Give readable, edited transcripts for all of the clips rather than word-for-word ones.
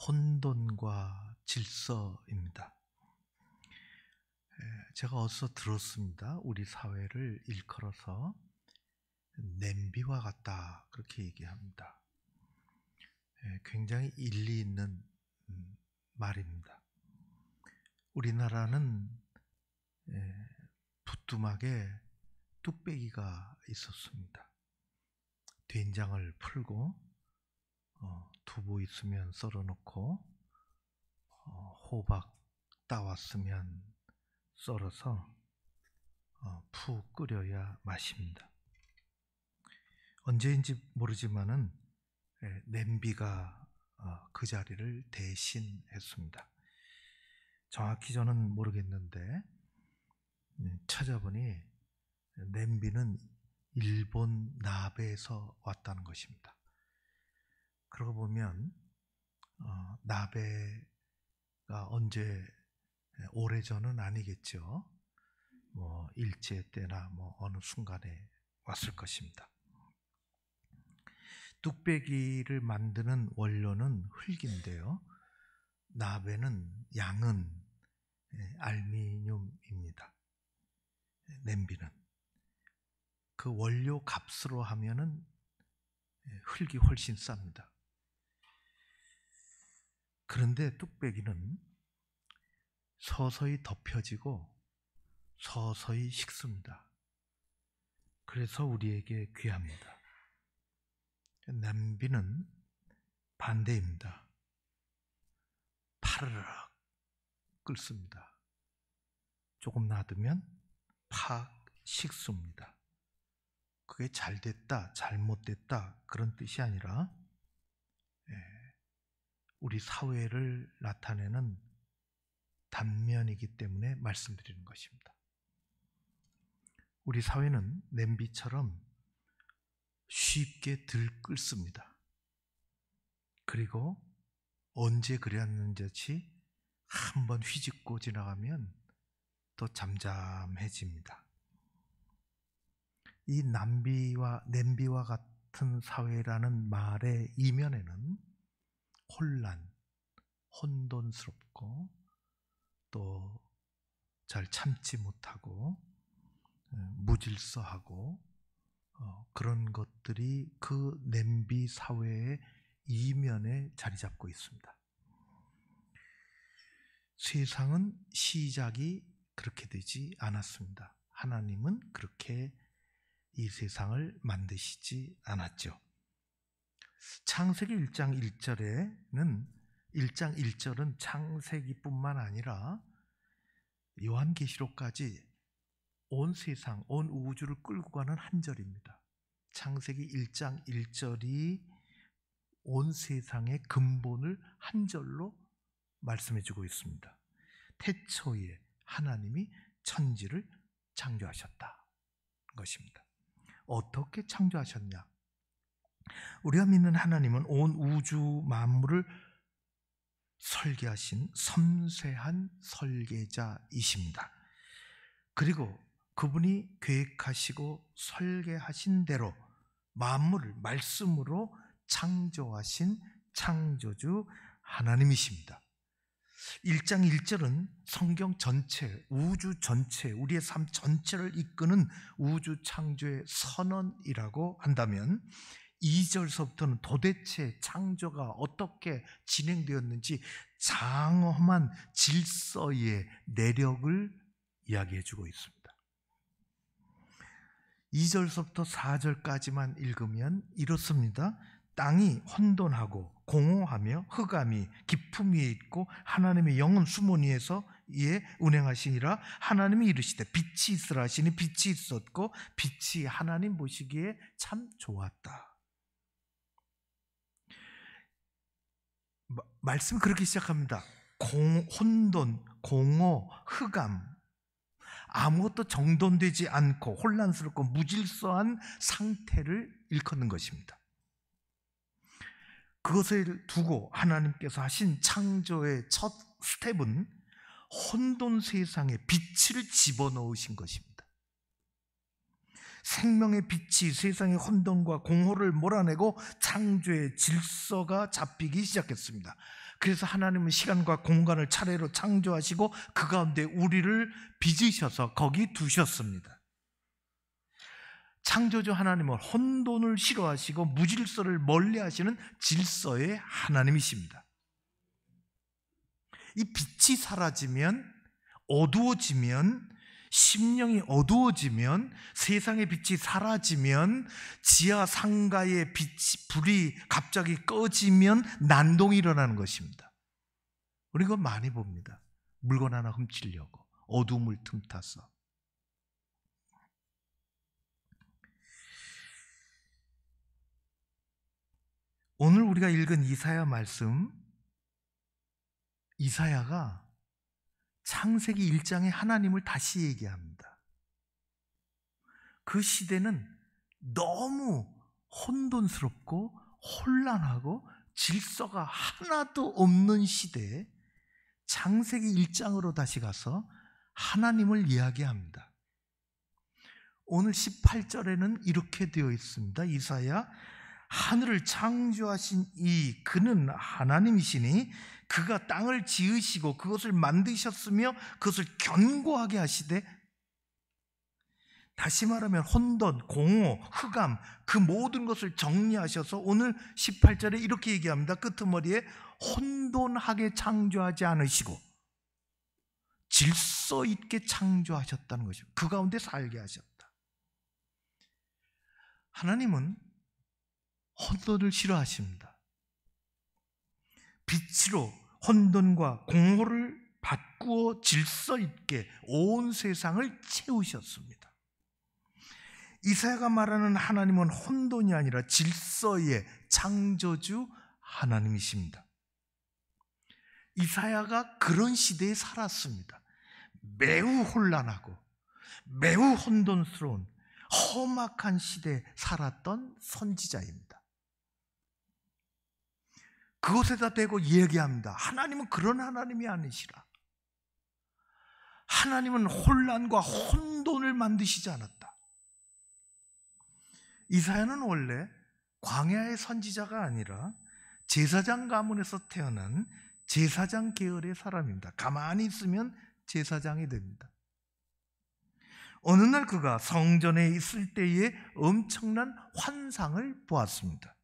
혼돈과 질서입니다. 제가 어디서 들었습니다. 우리 사회를 일컬어서 냄비와 같다, 그렇게 얘기합니다. 굉장히 일리 있는 말입니다. 우리나라는 부뚜막에 뚝배기가 있었습니다. 된장을 풀고 두부 있으면 썰어 놓고 호박 따왔으면 썰어서 푹 끓여야 맛입니다. 언제인지 모르지만은 냄비가 그 자리를 대신했습니다. 정확히 저는 모르겠는데 찾아보니 냄비는 일본 나베에서 왔다는 것입니다. 그러고 보면 나베가 언제 오래전은 아니겠죠. 일제 때나 어느 순간에 왔을 것입니다. 뚝배기를 만드는 원료는 흙인데요. 나베는 양은 알루미늄입니다. 냄비는 그 원료 값으로 하면은 흙이 훨씬 쌉니다. 그런데 뚝배기는 서서히 덮여지고 서서히 식습니다. 그래서 우리에게 귀합니다. 냄비는 반대입니다. 파르르 끓습니다. 조금 놔두면 팍 식습니다. 그게 잘됐다, 잘못됐다 그런 뜻이 아니라 우리 사회를 나타내는 단면이기 때문에 말씀드리는 것입니다. 우리 사회는 냄비처럼 쉽게 들끓습니다. 그리고 언제 그랬는지 한번 휘짓고 지나가면 또 잠잠해집니다. 이 냄비와 같은 사회라는 말의 이면에는 혼란, 혼돈스럽고 또 잘 참지 못하고 무질서하고 그런 것들이 그 냄비 사회의 이면에 자리 잡고 있습니다. 세상은 시작이 그렇게 되지 않았습니다. 하나님은 그렇게 이 세상을 만드시지 않았죠. 창세기 1장 1절은 창세기뿐만 아니라 요한계시록까지 온 세상, 온 우주를 끌고 가는 한 절입니다. 창세기 1장 1절이 온 세상의 근본을 한 절로 말씀해주고 있습니다. 태초에 하나님이 천지를 창조하셨다 것입니다. 어떻게 창조하셨냐? 우리가 믿는 하나님은 온 우주 만물을 설계하신 섬세한 설계자이십니다. 그리고 그분이 계획하시고 설계하신 대로 만물을 말씀으로 창조하신 창조주 하나님이십니다. 1장 1절은 성경 전체, 우주 전체, 우리의 삶 전체를 이끄는 우주 창조의 선언이라고 한다면 2절서부터는 도대체 창조가 어떻게 진행되었는지 장엄한 질서의 내력을 이야기해주고 있습니다. 2절서부터 4절까지만 읽으면 이렇습니다. 땅이 혼돈하고 공허하며 흑암이 깊음 위에 있고 하나님의 영은 수문 위에서 이에 운행하시니라. 하나님이 이르시되 빛이 있으라 하시니 빛이 있었고 빛이 하나님 보시기에 참 좋았다. 말씀이 그렇게 시작합니다. 혼돈, 공허, 흑암, 아무것도 정돈되지 않고 혼란스럽고 무질서한 상태를 일컫는 것입니다. 그것을 두고 하나님께서 하신 창조의 첫 스텝은 혼돈 세상에 빛을 집어넣으신 것입니다. 생명의 빛이 세상의 혼돈과 공허를 몰아내고 창조의 질서가 잡히기 시작했습니다. 그래서 하나님은 시간과 공간을 차례로 창조하시고 그 가운데 우리를 빚으셔서 거기 두셨습니다. 창조주 하나님은 혼돈을 싫어하시고 무질서를 멀리하시는 질서의 하나님이십니다. 이 빛이 사라지면, 어두워지면, 심령이 어두워지면, 세상의 빛이 사라지면, 지하 상가의 불이 갑자기 꺼지면 난동이 일어나는 것입니다. 우리 그거 많이 봅니다. 물건 하나 훔치려고 어둠을 틈타서. 오늘 우리가 읽은 이사야 말씀, 이사야가 창세기 1장에 하나님을 다시 얘기합니다. 그 시대는 너무 혼돈스럽고 혼란하고 질서가 하나도 없는 시대에 창세기 1장으로 다시 가서 하나님을 이야기합니다. 오늘 18절에는 이렇게 되어 있습니다. 이사야, 하늘을 창조하신 그는 하나님이시니 그가 땅을 지으시고 그것을 만드셨으며 그것을 견고하게 하시되, 다시 말하면 혼돈, 공허, 흑암 그 모든 것을 정리하셔서 오늘 18절에 이렇게 얘기합니다. 끄트머리에 혼돈하게 창조하지 않으시고 질서 있게 창조하셨다는 것입니다. 그 가운데 살게 하셨다. 하나님은 혼돈을 싫어하십니다. 빛으로 혼돈과 공허를 바꾸어 질서 있게 온 세상을 채우셨습니다. 이사야가 말하는 하나님은 혼돈이 아니라 질서의 창조주 하나님이십니다. 이사야가 그런 시대에 살았습니다. 매우 혼란하고 매우 혼돈스러운 험악한 시대에 살았던 선지자입니다. 그것에다 대고 얘기합니다. 하나님은 그런 하나님이 아니시라. 하나님은 혼란과 혼돈을 만드시지 않았다. 이사야는 원래 광야의 선지자가 아니라 제사장 가문에서 태어난 제사장 계열의 사람입니다. 가만히 있으면 제사장이 됩니다. 어느 날 그가 성전에 있을 때에 엄청난 환상을 보았습니다.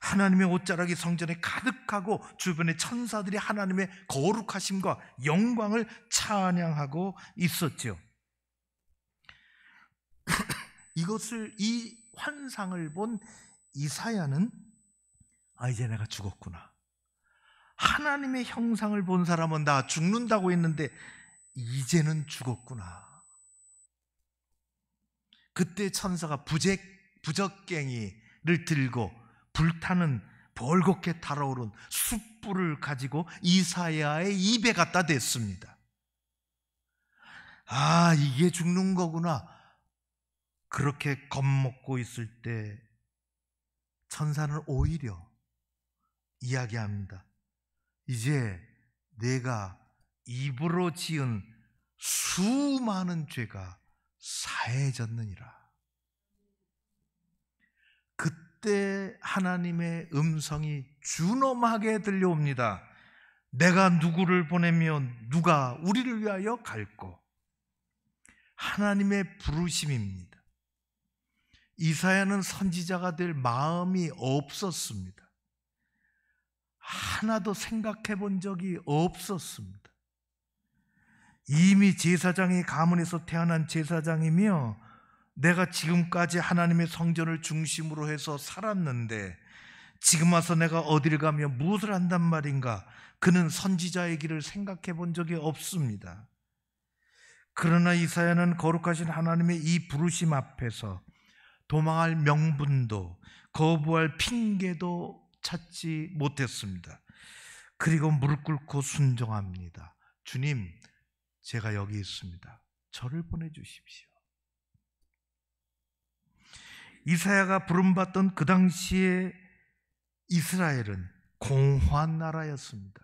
하나님의 옷자락이 성전에 가득하고 주변의 천사들이 하나님의 거룩하심과 영광을 찬양하고 있었죠. 이 환상을 본 이사야는 이제 내가 죽었구나. 하나님의 형상을 본 사람은 나 죽는다고 했는데 이제는 죽었구나. 그때 천사가 부적갱이를 들고 불타는 벌겋게 달아오른 숯불을 가지고 이사야의 입에 갖다 댔습니다. 이게 죽는 거구나. 그렇게 겁먹고 있을 때 천사는 오히려 이야기합니다. 이제 내가 입으로 지은 수많은 죄가 사해졌느니라. 그때 하나님의 음성이 준엄하게 들려옵니다. 내가 누구를 보내면 누가 우리를 위하여 갈꼬. 하나님의 부르심입니다. 이사야는 선지자가 될 마음이 없었습니다. 하나도 생각해 본 적이 없었습니다. 이미 제사장의 가문에서 태어난 제사장이며 내가 지금까지 하나님의 성전을 중심으로 해서 살았는데 지금 와서 내가 어디를 가며 무엇을 한단 말인가? 그는 선지자의 길을 생각해 본 적이 없습니다. 그러나 이사야는 거룩하신 하나님의 이 부르심 앞에서 도망할 명분도 거부할 핑계도 찾지 못했습니다. 그리고 무릎 꿇고 순종합니다. 주님, 제가 여기 있습니다. 저를 보내주십시오. 이사야가 부름받던 그 당시에 이스라엘은 공허한 나라였습니다.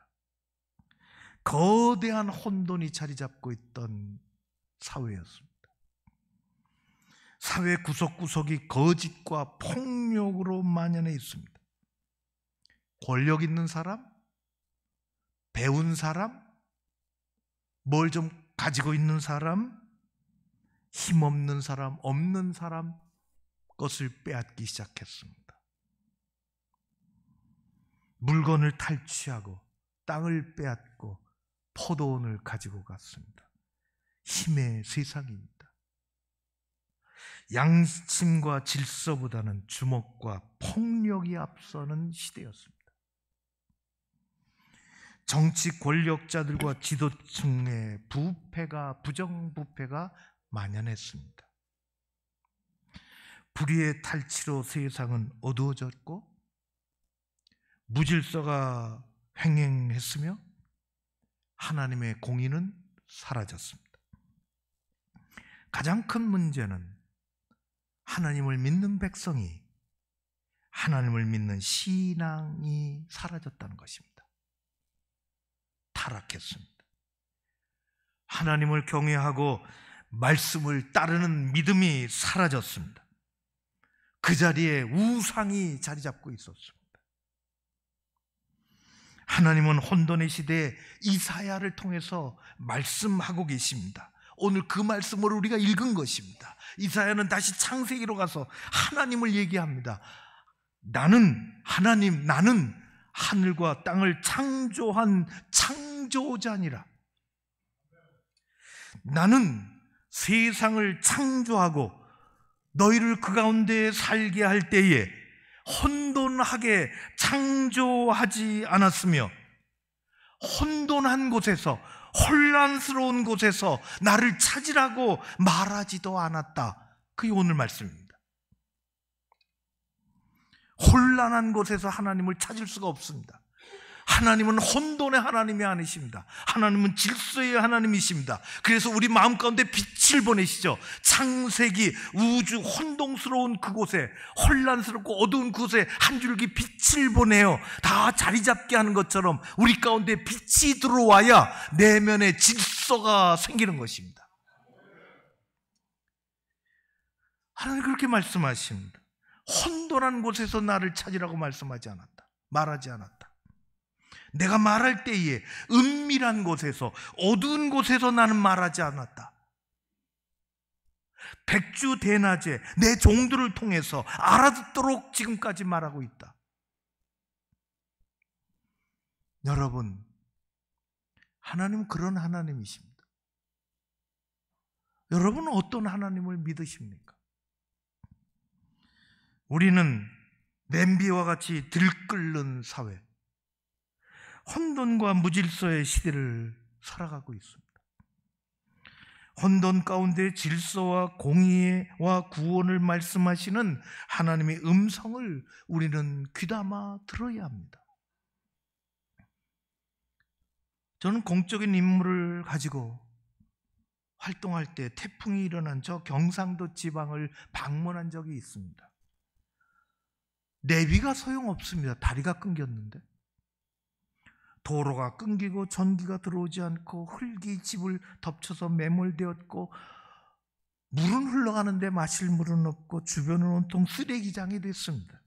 거대한 혼돈이 자리 잡고 있던 사회였습니다. 사회 구석구석이 거짓과 폭력으로 만연해 있습니다. 권력 있는 사람, 배운 사람, 뭘 좀 가지고 있는 사람, 힘없는 사람, 없는 사람 것을 빼앗기 시작했습니다. 물건을 탈취하고 땅을 빼앗고 포도원을 가지고 갔습니다. 힘의 세상입니다. 양심과 질서보다는 주먹과 폭력이 앞서는 시대였습니다. 정치 권력자들과 지도층의 부정부패가 만연했습니다. 불의의 탈취로 세상은 어두워졌고 무질서가 횡행했으며 하나님의 공의는 사라졌습니다. 가장 큰 문제는 하나님을 믿는 백성이, 하나님을 믿는 신앙이 사라졌다는 것입니다. 타락했습니다. 하나님을 경외하고 말씀을 따르는 믿음이 사라졌습니다. 그 자리에 우상이 자리 잡고 있었습니다. 하나님은 혼돈의 시대에 이사야를 통해서 말씀하고 계십니다. 오늘 그 말씀을 우리가 읽은 것입니다. 이사야는 다시 창세기로 가서 하나님을 얘기합니다. 나는 하나님, 나는 하늘과 땅을 창조한 창조자니라. 나는 세상을 창조하고 너희를 그 가운데 살게 할 때에 혼돈하게 창조하지 않았으며 혼돈한 곳에서, 혼란스러운 곳에서 나를 찾으라고 말하지도 않았다. 그게 오늘 말씀입니다. 혼란한 곳에서 하나님을 찾을 수가 없습니다. 하나님은 혼돈의 하나님이 아니십니다. 하나님은 질서의 하나님이십니다. 그래서 우리 마음 가운데 빛을 보내시죠. 창세기 우주 혼동스러운 그곳에, 혼란스럽고 어두운 그곳에 한 줄기 빛을 보내요. 다 자리 잡게 하는 것처럼 우리 가운데 빛이 들어와야 내면의 질서가 생기는 것입니다. 하나님 그렇게 말씀하십니다. 혼돈한 곳에서 나를 찾으라고 말씀하지 않았다. 말하지 않았다. 내가 말할 때에 은밀한 곳에서, 어두운 곳에서 나는 말하지 않았다. 백주대낮에 내 종들을 통해서 알아듣도록 지금까지 말하고 있다. 여러분, 하나님은 그런 하나님이십니다. 여러분은 어떤 하나님을 믿으십니까? 우리는 냄비와 같이 들끓는 사회, 혼돈과 무질서의 시대를 살아가고 있습니다. 혼돈 가운데 질서와 공의와 구원을 말씀하시는 하나님의 음성을 우리는 귀담아 들어야 합니다. 저는 공적인 임무를 가지고 활동할 때 태풍이 일어난 저 경상도 지방을 방문한 적이 있습니다. 내비가 소용없습니다. 다리가 끊겼는데. 도로가 끊기고 전기가 들어오지 않고 흙이 집을 덮쳐서 매몰되었고 물은 흘러가는데 마실 물은 없고 주변은 온통 쓰레기장이 됐습니다.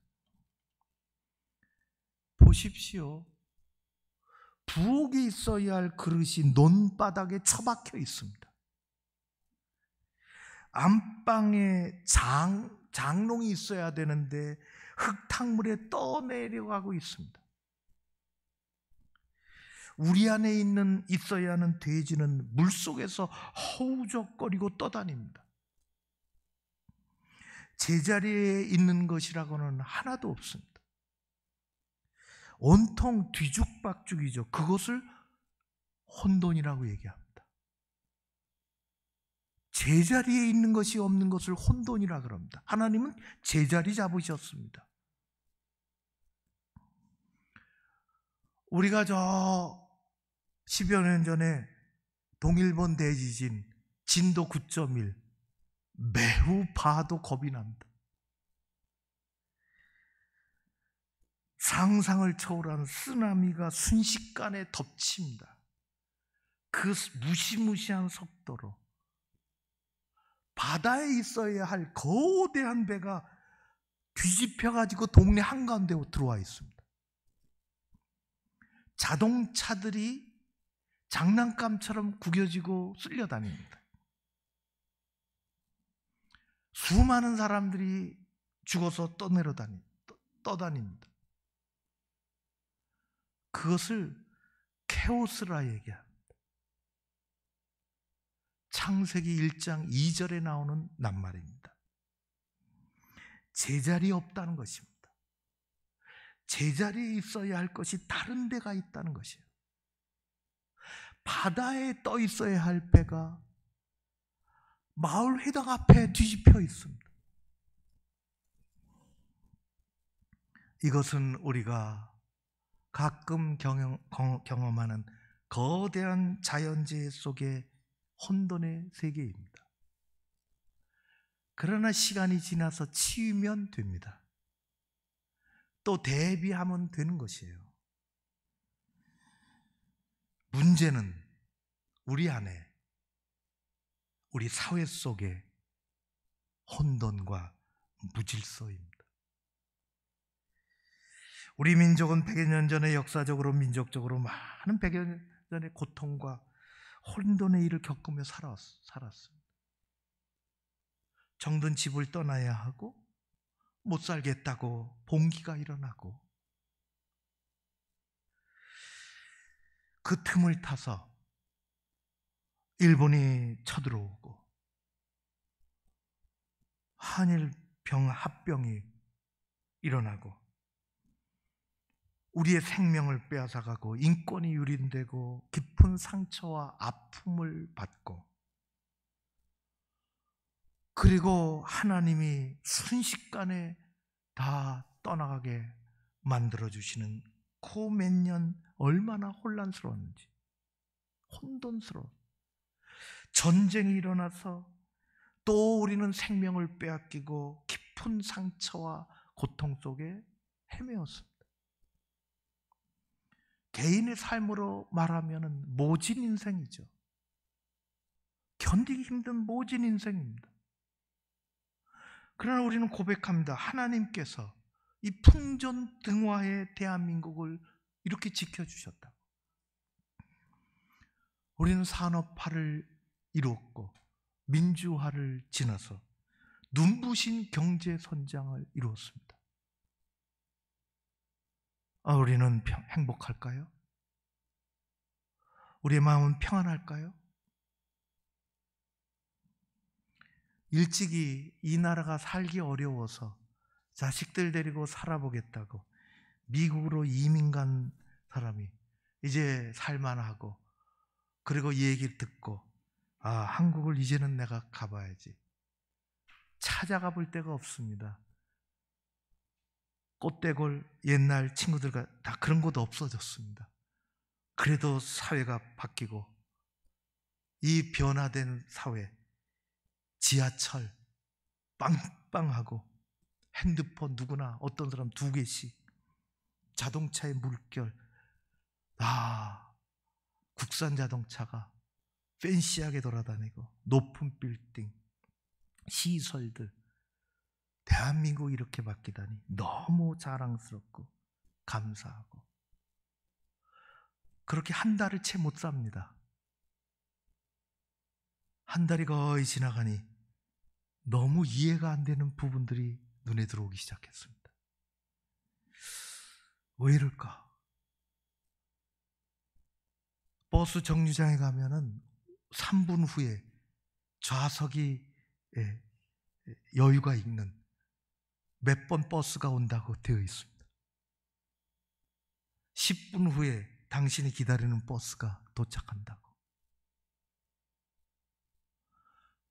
보십시오. 부엌에 있어야 할 그릇이 논바닥에 처박혀 있습니다. 안방에 장롱이 있어야 되는데 흙탕물에 떠내려가고 있습니다. 우리 안에 있어야 하는 돼지는 물속에서 허우적거리고 떠다닙니다. 제자리에 있는 것이라고는 하나도 없습니다. 온통 뒤죽박죽이죠. 그것을 혼돈이라고 얘기합니다. 제자리에 있는 것이 없는 것을 혼돈이라 그럽니다. 하나님은 제자리 잡으셨습니다. 우리가 저 10여 년 전에 동일본 대지진 진도 9.1 매우 봐도 겁이 납니다. 상상을 초월하는 쓰나미가 순식간에 덮칩니다. 그 무시무시한 속도로 바다에 있어야 할 거대한 배가 뒤집혀가지고 동네 한가운데 들어와 있습니다. 자동차들이 장난감처럼 구겨지고 쓸려다닙니다. 수많은 사람들이 죽어서 떠다닙니다. 그것을 케오스라 얘기합니다. 창세기 1장 2절에 나오는 낱말입니다. 제자리 없다는 것입니다. 제자리에 있어야 할 것이 다른 데가 있다는 것이에요. 바다에 떠 있어야 할 배가 마을 회당 앞에 뒤집혀 있습니다. 이것은 우리가 가끔 경험하는 거대한 자연재해 속의 혼돈의 세계입니다. 그러나 시간이 지나서 치유면 됩니다. 또 대비하면 되는 것이에요. 문제는 우리 안에, 우리 사회 속의 혼돈과 무질서입니다. 우리 민족은 100여 년 전에 역사적으로 민족적으로 많은 100여 년 전의 고통과 혼돈의 일을 겪으며 살았습니다. 정든 집을 떠나야 하고 못 살겠다고 봉기가 일어나고 그 틈을 타서 일본이 쳐들어오고 한일 합병이 일어나고 우리의 생명을 빼앗아가고 인권이 유린되고 깊은 상처와 아픔을 받고 그리고 하나님이 순식간에 다 떠나가게 만들어주시는 그 몇 년 얼마나 혼란스러웠는지, 혼돈스러워. 전쟁이 일어나서 또 우리는 생명을 빼앗기고 깊은 상처와 고통 속에 헤매었습니다. 개인의 삶으로 말하면 모진 인생이죠. 견디기 힘든 모진 인생입니다. 그러나 우리는 고백합니다. 하나님께서 이 풍전등화의 대한민국을 이렇게 지켜주셨다고. 우리는 산업화를 이루었고 민주화를 지나서 눈부신 경제 선장을 이루었습니다. 우리는 행복할까요? 우리의 마음은 평안할까요? 일찍이 이 나라가 살기 어려워서 자식들 데리고 살아보겠다고 미국으로 이민 간 사람이 이제 살만하고 그리고 이 얘기를 듣고 한국을 이제는 내가 가봐야지. 찾아가 볼 데가 없습니다. 꽃대골 옛날 친구들과 다 그런 곳도 없어졌습니다. 그래도 사회가 바뀌고 이 변화된 사회, 지하철 빵빵하고 핸드폰 누구나 어떤 사람 2개씩, 자동차의 물결, 국산 자동차가 팬시하게 돌아다니고 높은 빌딩, 시설들, 대한민국이 이렇게 바뀌다니 너무 자랑스럽고 감사하고 그렇게 한 달을 채 못 삽니다. 한 달이 거의 지나가니 너무 이해가 안 되는 부분들이 눈에 들어오기 시작했습니다. 왜 이럴까? 버스 정류장에 가면은 3분 후에 좌석이 여유가 있는 몇 번 버스가 온다고 되어 있습니다. 10분 후에 당신이 기다리는 버스가 도착한다고.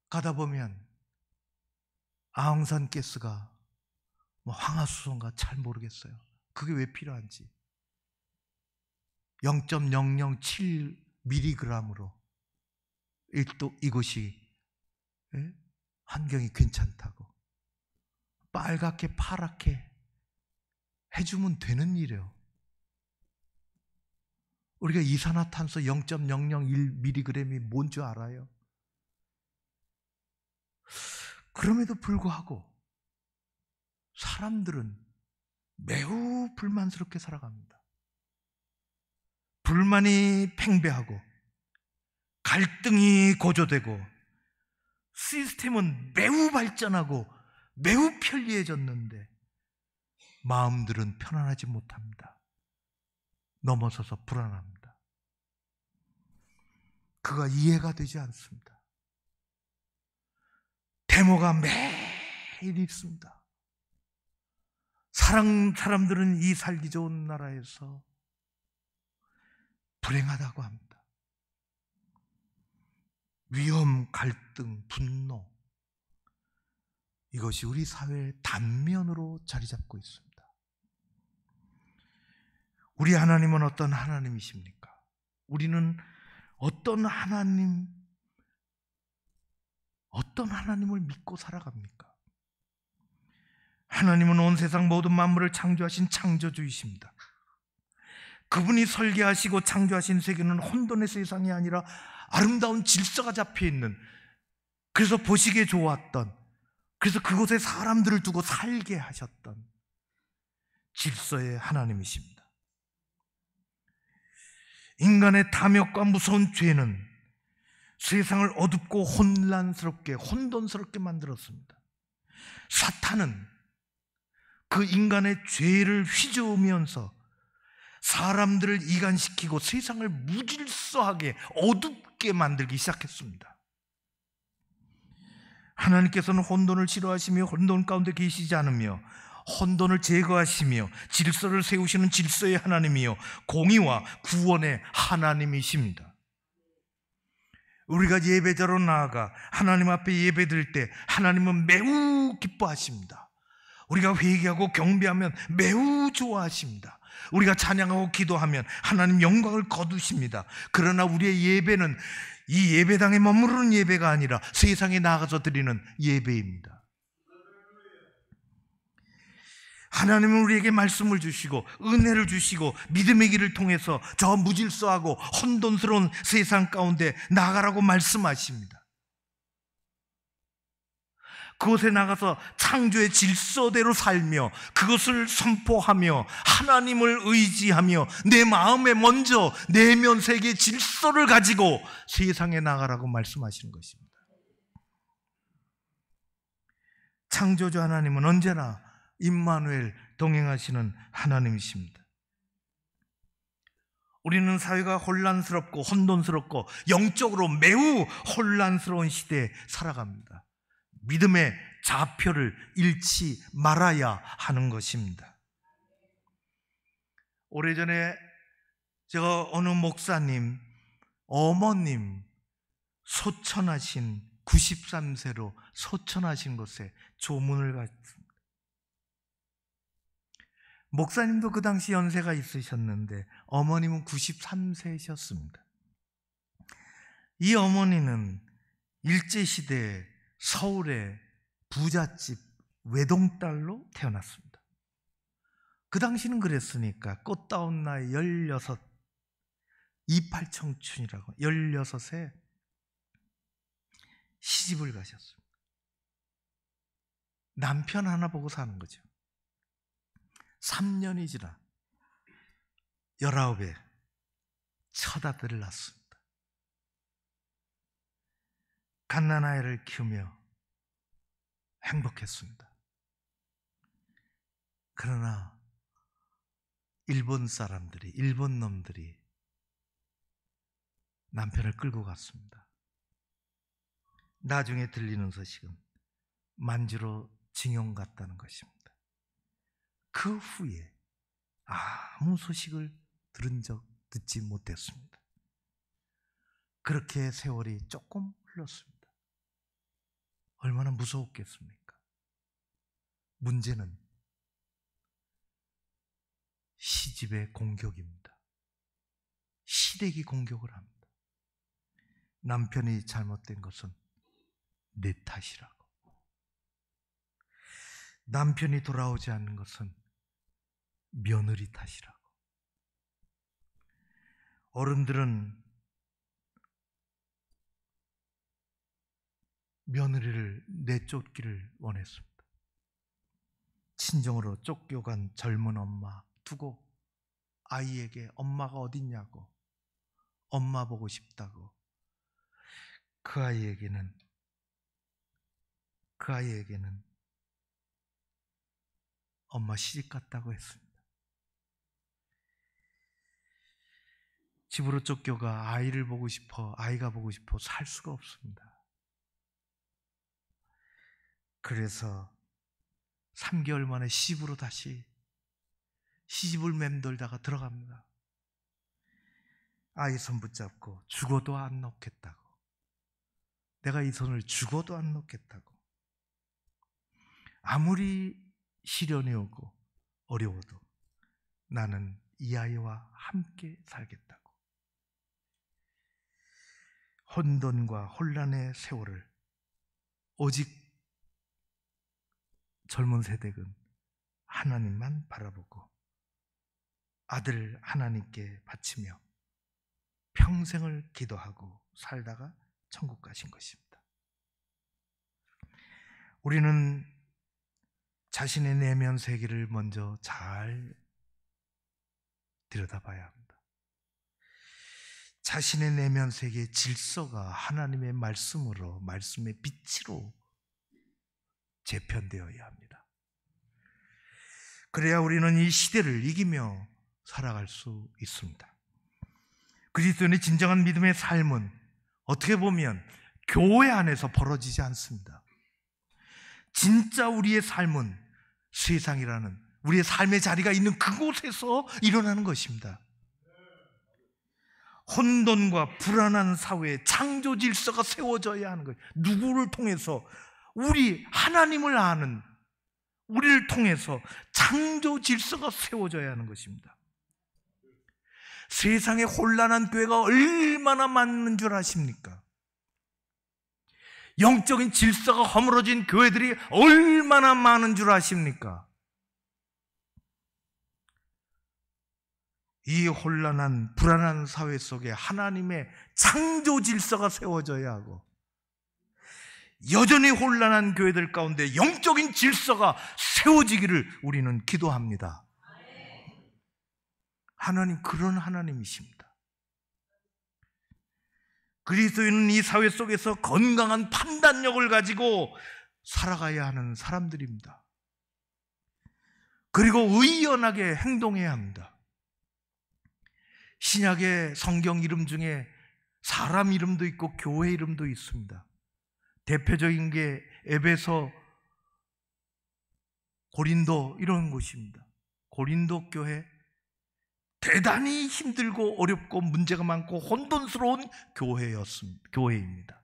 가다 보면 아웅산 가스가 황화수소인가 잘 모르겠어요. 그게 왜 필요한지 0.007mg으로 이것이 환경이 괜찮다고 빨갛게 파랗게 해주면 되는 일이에요. 우리가 이산화탄소 0.001mg이 뭔 줄 알아요? 그럼에도 불구하고 사람들은 매우 불만스럽게 살아갑니다. 불만이 팽배하고 갈등이 고조되고 시스템은 매우 발전하고 매우 편리해졌는데 마음들은 편안하지 못합니다. 넘어서서 불안합니다. 그가 이해가 되지 않습니다. 데모가 매일 있습니다. 사람들은 이 살기 좋은 나라에서 불행하다고 합니다. 위험, 갈등, 분노, 이것이 우리 사회의 단면으로 자리 잡고 있습니다. 우리 하나님은 어떤 하나님이십니까? 우리는 어떤 하나님을 믿고 살아갑니까? 하나님은 온 세상 모든 만물을 창조하신 창조주이십니다. 그분이 설계하시고 창조하신 세계는 혼돈의 세상이 아니라 아름다운 질서가 잡혀있는, 그래서 보시기에 좋았던, 그래서 그곳에 사람들을 두고 살게 하셨던 질서의 하나님이십니다. 인간의 탐욕과 무서운 죄는 세상을 어둡고 혼란스럽게, 혼돈스럽게 만들었습니다. 사탄은 그 인간의 죄를 휘저으면서 사람들을 이간시키고 세상을 무질서하게 어둡게 만들기 시작했습니다. 하나님께서는 혼돈을 싫어하시며 혼돈 가운데 계시지 않으며 혼돈을 제거하시며 질서를 세우시는 질서의 하나님이요 공의와 구원의 하나님이십니다. 우리가 예배자로 나아가 하나님 앞에 예배드릴 때 하나님은 매우 기뻐하십니다. 우리가 회개하고 경배하면 매우 좋아하십니다. 우리가 찬양하고 기도하면 하나님 영광을 거두십니다. 그러나 우리의 예배는 이 예배당에 머무르는 예배가 아니라 세상에 나가서 드리는 예배입니다. 하나님은 우리에게 말씀을 주시고 은혜를 주시고 믿음의 길을 통해서 저 무질서하고 혼돈스러운 세상 가운데 나가라고 말씀하십니다. 그곳에 나가서 창조의 질서대로 살며 그것을 선포하며 하나님을 의지하며 내 마음에 먼저 내면 세계의 질서를 가지고 세상에 나가라고 말씀하시는 것입니다. 창조주 하나님은 언제나 임마누엘 동행하시는 하나님이십니다. 우리는 사회가 혼란스럽고 혼돈스럽고 영적으로 매우 혼란스러운 시대에 살아갑니다. 믿음의 좌표를 잃지 말아야 하는 것입니다. 오래전에 제가 어느 목사님 어머님 소천하신 93세로 소천하신 곳에 조문을 갔습니다. 목사님도 그 당시 연세가 있으셨는데 어머님은 93세셨습니다. 이 어머니는 일제시대에 서울의 부잣집 외동딸로 태어났습니다. 그 당시는 그랬으니까 꽃다운 나이 16, 28청춘이라고 16에 시집을 가셨습니다. 남편 하나 보고 사는 거죠. 3년이 지나 19에 첫 아들을 낳았습니다. 갓난아이를 키우며 행복했습니다. 그러나 일본 사람들이, 일본 놈들이 남편을 끌고 갔습니다. 나중에 들리는 소식은 만주로 징용 갔다는 것입니다. 그 후에 아무 소식을 듣지 못했습니다. 그렇게 세월이 조금 흘렀습니다. 얼마나 무서웠겠습니까? 문제는 시집의 공격입니다. 시댁이 공격을 합니다. 남편이 잘못된 것은 내 탓이라고. 남편이 돌아오지 않는 것은 며느리 탓이라고. 어른들은 며느리를 내쫓기를 원했습니다. 친정으로 쫓겨간 젊은 엄마 두고 아이에게 엄마가 어딨냐고 엄마 보고 싶다고 그 아이에게는 엄마 시집 갔다고 했습니다. 집으로 쫓겨가 아이가 보고 싶어 살 수가 없습니다. 그래서 3개월 만에 시집으로 다시 시집을 맴돌다가 들어갑니다. 아이 손 붙잡고 죽어도 안 놓겠다고, 내가 이 손을 죽어도 안 놓겠다고, 아무리 시련이 오고 어려워도 나는 이 아이와 함께 살겠다고. 혼돈과 혼란의 세월을 오직 젊은 세대는 하나님만 바라보고 아들 하나님께 바치며 평생을 기도하고 살다가 천국 가신 것입니다. 우리는 자신의 내면 세계를 먼저 잘 들여다봐야 합니다. 자신의 내면 세계의 질서가 하나님의 말씀으로, 말씀의 빛으로 재편되어야 합니다. 그래야 우리는 이 시대를 이기며 살아갈 수 있습니다. 그리스도인의 진정한 믿음의 삶은 어떻게 보면 교회 안에서 벌어지지 않습니다. 진짜 우리의 삶은 세상이라는 우리의 삶의 자리가 있는 그곳에서 일어나는 것입니다. 혼돈과 불안한 사회에 창조 질서가 세워져야 하는 거예요. 누구를 통해서? 우리 하나님을 아는 우리를 통해서 창조 질서가 세워져야 하는 것입니다. 세상에 혼란한 교회가 얼마나 많은 줄 아십니까? 영적인 질서가 허물어진 교회들이 얼마나 많은 줄 아십니까? 이 혼란한 불안한 사회 속에 하나님의 창조 질서가 세워져야 하고, 여전히 혼란한 교회들 가운데 영적인 질서가 세워지기를 우리는 기도합니다. 하나님, 그런 하나님이십니다. 그리스도인은 이 사회 속에서 건강한 판단력을 가지고 살아가야 하는 사람들입니다. 그리고 의연하게 행동해야 합니다. 신약의 성경 이름 중에 사람 이름도 있고 교회 이름도 있습니다. 대표적인 게 에베소, 고린도 이런 곳입니다. 고린도 교회, 대단히 힘들고 어렵고 문제가 많고 혼돈스러운 교회입니다.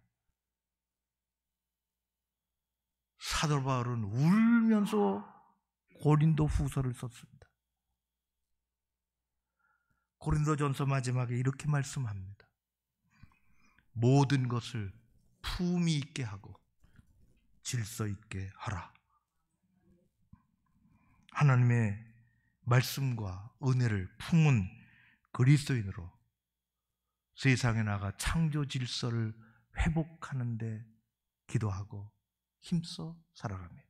사도 바울은 울면서 고린도 후서를 썼습니다. 고린도전서 마지막에 이렇게 말씀합니다. 모든 것을 품위 있게 하고 질서 있게 하라. 하나님의 말씀과 은혜를 품은 그리스도인으로 세상에 나가 창조 질서를 회복하는 데 기도하고 힘써 살아가며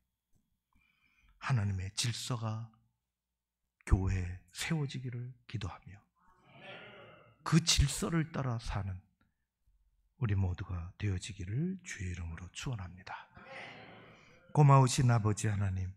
하나님의 질서가 교회에 세워지기를 기도하며 그 질서를 따라 사는 우리 모두가 되어지기를 주의 이름으로 축원합니다. 고마우신 아버지 하나님,